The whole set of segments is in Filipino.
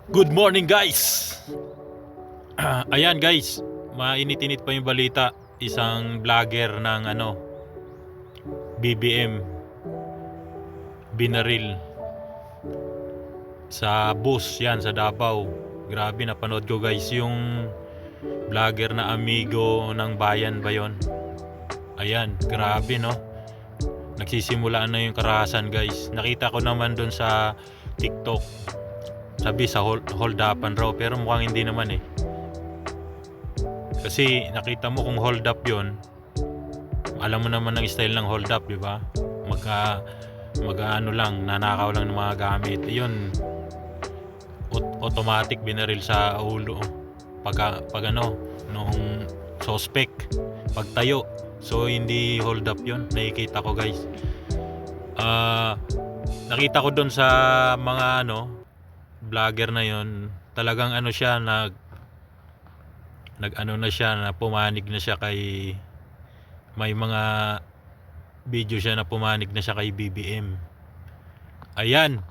Good morning guys! Ayan guys, mainit-init pa yung balita. Isang vlogger ng BBM binaril sa bus yan sa Davao. Grabe, napanood ko guys yung vlogger na Amigo ng Bayan ba yun? Ayan, grabe no. Nagsisimulaan na yung karahasan guys. Nakita ko naman dun sa TikTok. Sabi sa hold upan raw, pero mukhang hindi naman eh. Kasi nakita mo kung hold up yon, alam mo naman ng style ng hold up, di ba? Mag-ano lang, nanakaw lang ng mga gamit. Yun, automatic binaril sa ulo. Pag nung suspect, pagtayo. So hindi hold up yon, nakikita ko guys. Nakita ko doon sa mga vlogger na yon, talagang siya nag-ano na siya, na pumanig na siya kay, may mga video siya na pumanig na siya kay BBM. Ayan,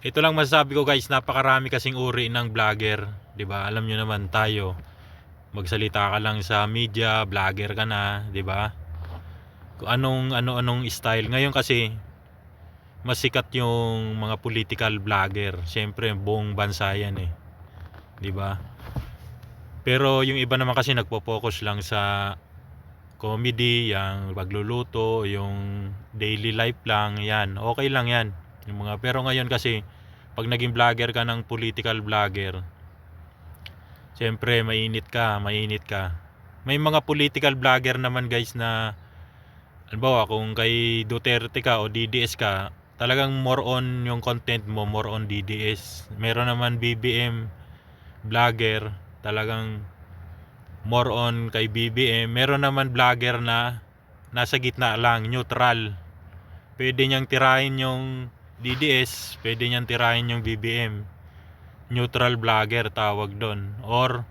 ito lang masasabi ko guys, napakarami kasing uri ng vlogger, 'di ba? Alam niyo naman tayo, magsalita ka lang sa media, vlogger ka na, 'di ba? Kung anong style. Ngayon kasi mas sikat yung mga political vlogger. Siyempre, buong bansa yan eh, 'di ba? Pero yung iba naman kasi nagpo-focus lang sa comedy, yung pagluluto, yung daily life lang, yan. Okay lang yan. Yung mga, pero ngayon kasi, pag naging vlogger ka ng political vlogger, siyempre mainit ka. May mga political vlogger naman guys na, halimbawa kung kay Duterte ka o DDS ka, talagang more on yung content mo, more on DDS. Meron naman BBM vlogger, talagang more on kay BBM. Meron naman vlogger na nasa gitna lang, neutral. Pwede niyang tirahin yung DDS, pwede niyang tirahin yung BBM. Neutral vlogger tawag doon. Or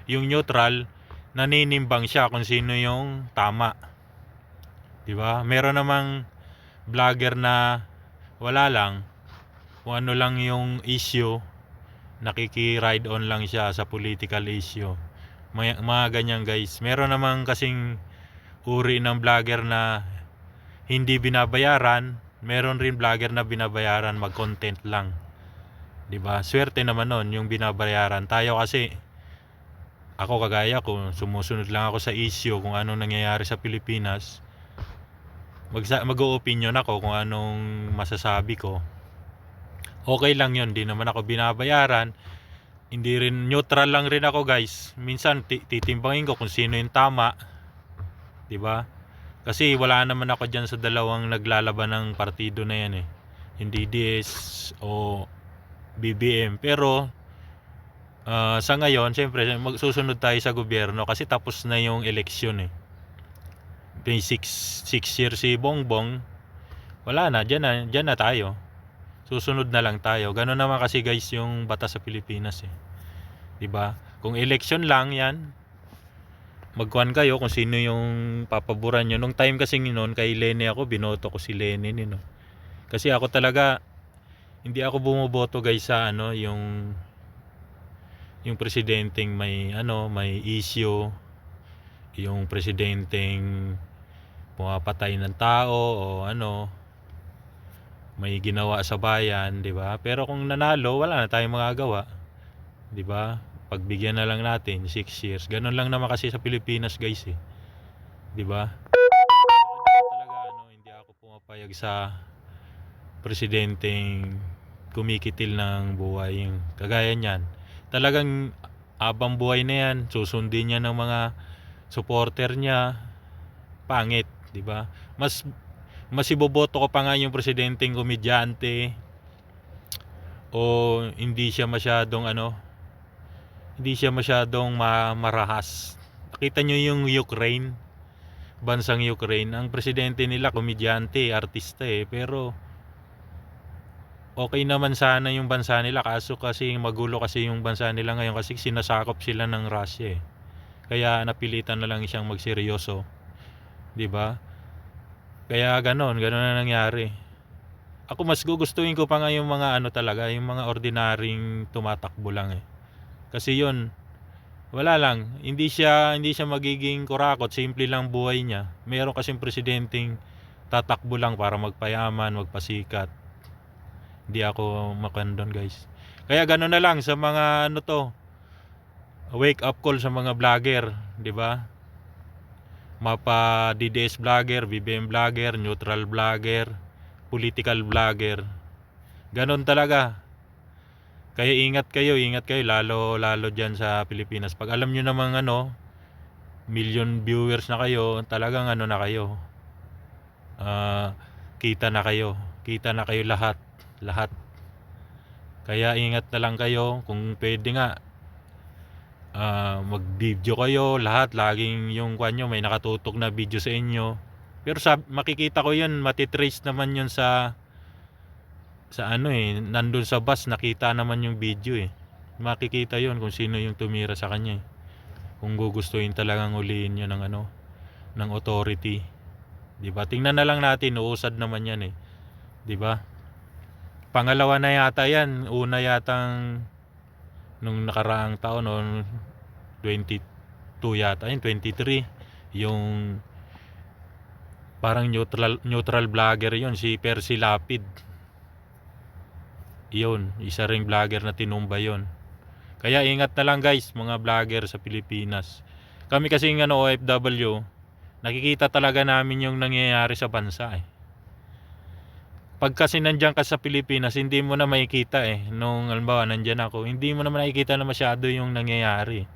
yung neutral, naninimbang siya kung sino yung tama. 'Di ba? Meron namang vlogger na wala lang, kung ano lang yung issue, nakiki-ride on lang siya sa political issue. Mga ganyan guys. Meron namang kasing uri ng vlogger na hindi binabayaran. Meron rin vlogger na binabayaran, mag-content lang. 'Di ba? Swerte naman nun yung binabayaran. Tayo kasi, ako kagaya ko, sumusunod lang ako sa issue kung anong nangyayari sa Pilipinas. Mag-o-opinion ako kung anong masasabi ko. Okay lang yun, di naman ako binabayaran. Hindi rin, neutral lang rin ako guys. Minsan titimbangin ko kung sino yung tama, 'di ba? Kasi wala naman ako diyan sa dalawang naglalaban ng partido na yan eh, yung DDS o BBM. Pero sa ngayon, siyempre magsusunod tayo sa gobyerno kasi tapos na yung eleksyon eh. May 6 years si Bongbong, wala na, dyan na tayo. Susunod na lang tayo. Gano'n naman kasi guys yung batas sa Pilipinas eh. 'Di ba? Kung election lang 'yan, magkuhan kayo kung sino yung papaboran nyo. Nung time kasi noon kay Lene ako, binoto ko si Lene no. Kasi ako talaga, hindi ako bumoboto guys sa yung presidenteng may issue, yung presidenteng pumapatay ng tao o may ginawa sa bayan, 'di ba? Pero kung nanalo, wala na tayong magagawa, 'di ba? Pagbigyan na lang natin 6 years. Ganun lang naman kasi sa Pilipinas, guys eh. 'Di ba? Talaga hindi ako pumapayag sa presidenteng kumikitil ng buhay. Kagaya niyan. Talagang abang buhay na 'yan, susundin niya ng mga supporter niya. Pangit, 'di ba? Mas iboboto ko pa nga yung presidenteng komedyante o hindi siya masyadong marahas. Nakita nyo yung Ukraine, bansang Ukraine, ang presidente nila komedyante, artista eh, pero okay naman sana yung bansa nila, kaso kasi magulo kasi yung bansa nila ngayon kasi sinasakop sila ng Russia eh. Kaya napilitan na lang siyang magseryoso, 'di ba? Kaya ganon na nangyari. Ako mas gugustuhin ko pa nga yung mga ano talaga, yung mga ordinaryong tumatakbo lang eh. Kasi yun, wala lang, hindi siya magiging kurakot, simple lang buhay niya. Meron kasing presidenteng tatakbo lang para magpayaman, magpasikat. Hindi ako makandon, guys. Kaya gano'n na lang sa mga ano to, wake up call sa mga vlogger, 'di ba? Mapa DDS vlogger, BBM vlogger, neutral vlogger, political vlogger. Ganon talaga. Kaya ingat kayo lalo diyan sa Pilipinas. Pag alam niyo namang ano, million viewers na kayo, talagang ano na kayo. Kita na kayo lahat. Kaya ingat na lang kayo, kung pwede nga mag-video kayo lahat, laging yung kanyo may nakatutok na video sa inyo. Pero makikita ko yun, matitrace naman yun sa ano eh, nandun sa bus, nakita naman yung video eh. Makikita yun kung sino yung tumira sa kanya eh. Kung gugustuhin talagang ulihin yun ng ano, ng authority. 'Di ba? Tingnan na lang natin, uusad naman yan eh. 'Di ba? Pangalawa na yata yan, una yatang nung nakaraang taon noon 22 yata, yun 23, yung parang neutral vlogger yon, si Percy Lapid. Yun, isa ring vlogger na tinumba yon. Kaya ingat na lang guys, mga vlogger sa Pilipinas. Kami kasi ng ano, OFW, nakikita talaga namin yung nangyayari sa bansa eh. Pag kasi nandiyan ka sa Pilipinas, hindi mo na makikita eh. Nung halimbawa nandiyan ako, hindi mo naman nakikita na masyado yung nangyayari.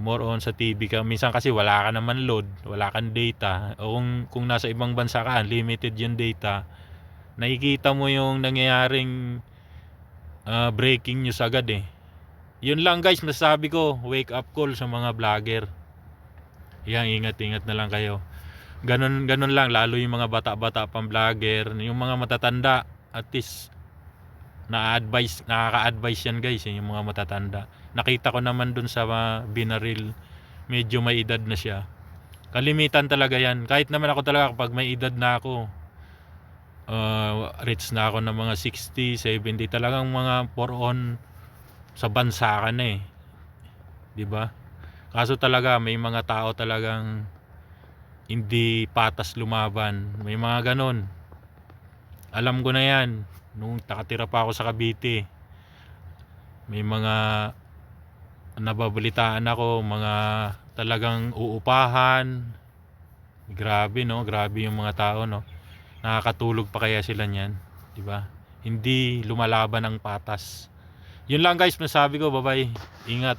More on sa TV ka. Minsan kasi wala ka naman load, wala kang data. O kung nasa ibang bansa ka, unlimited yung data, nakikita mo yung nangyayaring breaking news agad eh. Yun lang guys, masasabi ko, wake up call sa mga vlogger. Yan, ingat na lang kayo. Ganun lang, lalo yung mga bata-bata pang vlogger, yung mga matatanda, at least nakaka-advise yan guys, yung mga matatanda. Nakita ko naman dun sa binaril, medyo may edad na siya. Kalimitan talaga yan. Kahit naman ako talaga, kapag may edad na ako, reach na ako ng mga 60, 70, talagang mga for on sa bansa ka na eh. 'Di ba? Kaso talaga may mga tao talagang hindi patas lumaban. May mga ganon. Alam ko na yan. Nung nakatira pa ako sa Cavite, may mga nababalitaan ako, mga talagang uupahan. Grabe no, grabe yung mga tao no. Nakakatulog pa kaya sila niyan, 'di ba? Hindi lumalaban ng patas. Yun lang guys, masabi ko, bye-bye. Ingat.